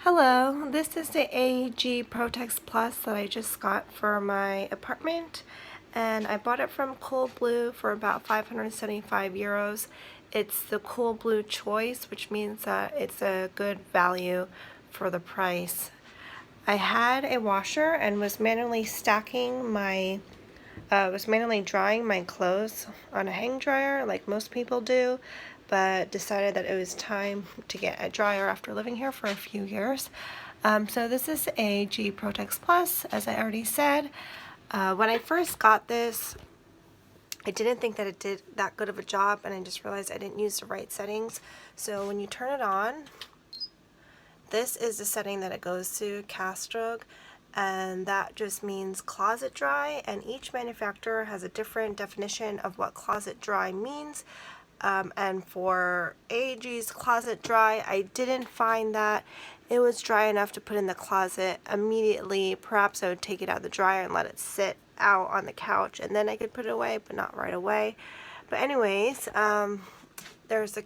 Hello, this is the AEG Protex Plus that I just got for my apartment, and I bought it from Coolblue for about 575 euros. It's the Coolblue choice, which means that it's a good value for the price. I had a washer and was manually drying my clothes on a hang dryer like most people do, but decided that it was time to get a dryer after living here for a few years. So this is AEG Protex Plus, as I already said. When I first got this, I didn't think that it did that good of a job, and I just realized I didn't use the right settings. So when you turn it on, this is the setting that it goes to, Castrog, and that just means closet dry, and each manufacturer has a different definition of what closet dry means. And for AEG's closet dry, I didn't find that it was dry enough to put in the closet immediately. Perhaps I would take it out of the dryer and let it sit out on the couch, and then I could put it away, but not right away. But anyways, there's the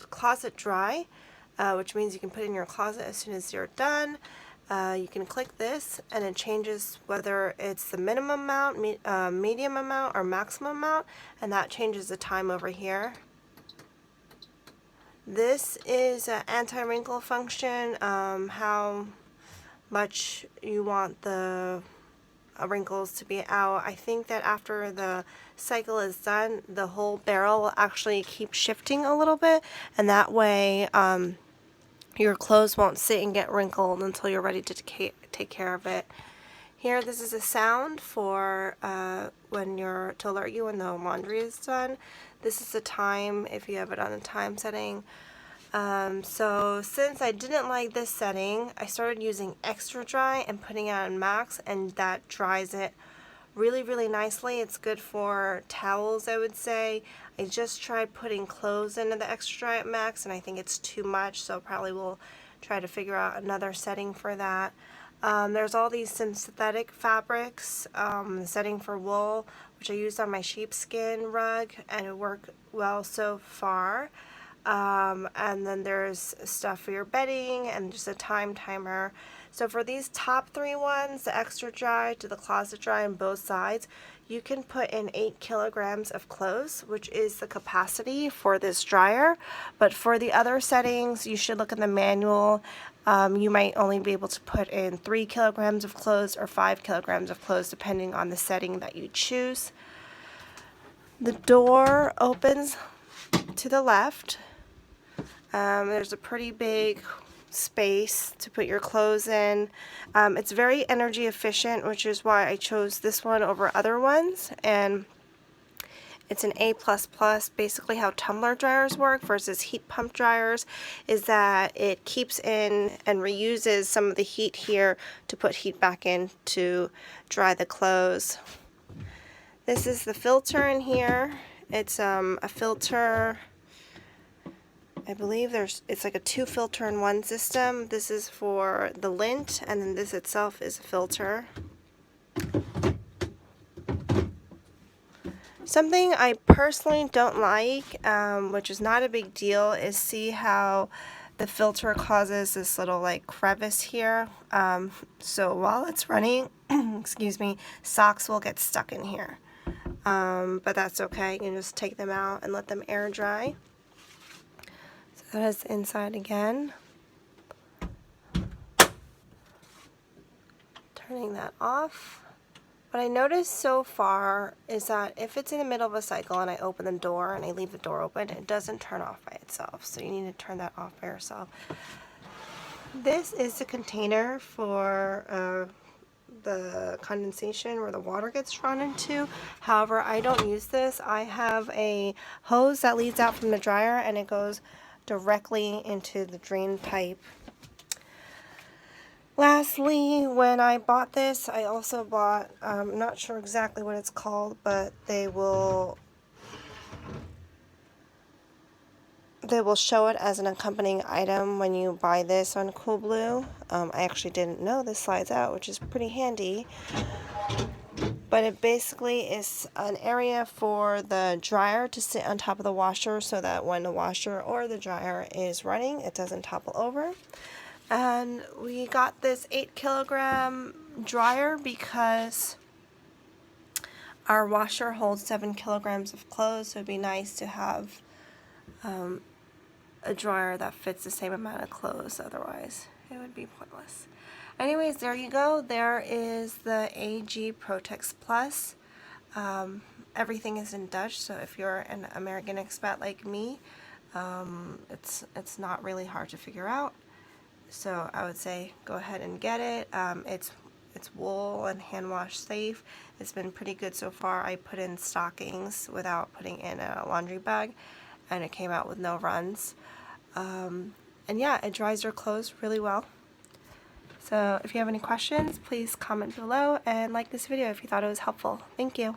closet dry, which means you can put it in your closet as soon as you're done. You can click this and it changes whether it's the minimum amount, medium amount, or maximum amount, and that changes the time over here. This is an anti-wrinkle function, how much you want the wrinkles to be out. I think that after the cycle is done, the whole barrel will actually keep shifting a little bit, and that way your clothes won't sit and get wrinkled until you're ready to take care of it. Here, this is a sound for to alert you when the laundry is done. This is the time if you have it on a time setting. So since I didn't like this setting, I started using extra dry and putting it on max, and that dries it really nicely. It's good for towels, I would say. I just tried putting clothes into the extra dry at max, and I think it's too much, so probably we'll try to figure out another setting for that. There's all these synthetic fabrics, the setting for wool, which I used on my sheepskin rug, and it worked well so far. And then there's stuff for your bedding and just a time timer. So for these top three ones, the extra dry to the closet dry on both sides, you can put in 8 kilograms of clothes, which is the capacity for this dryer. But for the other settings, you should look in the manual. You might only be able to put in 3 kilograms of clothes or 5 kilograms of clothes, depending on the setting that you choose. The door opens to the left. There's a pretty big space to put your clothes in. It's very energy efficient, which is why I chose this one over other ones, and it's an A++. Basically how tumbler dryers work versus heat pump dryers is that it keeps in and reuses some of the heat here to put heat back in to dry the clothes. This is the filter in here. It's a filter, I believe it's like a 2 filter in one system. This is for the lint, and then this itself is a filter. Something I personally don't like, which is not a big deal, is see how the filter causes this little like crevice here. So while it's running, excuse me, socks will get stuck in here. But that's okay. You can just take them out and let them air dry. That is the inside again. Turning that off. What I noticed so far is that if it's in the middle of a cycle and I open the door and I leave the door open, it doesn't turn off by itself. So you need to turn that off by yourself. This is the container for the condensation where the water gets drawn into. However, I don't use this. I have a hose that leads out from the dryer, and it goes directly into the drain pipe. Lastly, when I bought this, I also bought, I'm not sure exactly what it's called, but they will show it as an accompanying item when you buy this on Coolblue. I actually didn't know this slides out, which is pretty handy. But it basically is an area for the dryer to sit on top of the washer so that when the washer or the dryer is running, it doesn't topple over. And we got this 8-kilogram dryer because our washer holds 7 kilograms of clothes, so it'd be nice to have a dryer that fits the same amount of clothes, otherwise it would be pointless. Anyways, there you go. There is the AEG Protex Plus. Everything is in Dutch, so if you're an American expat like me, it's not really hard to figure out. So I would say go ahead and get it. It's wool and hand wash safe. It's been pretty good so far. I put in stockings without putting in a laundry bag, and it came out with no runs. And yeah, it dries your clothes really well. So if you have any questions, please comment below and like this video if you thought it was helpful. Thank you.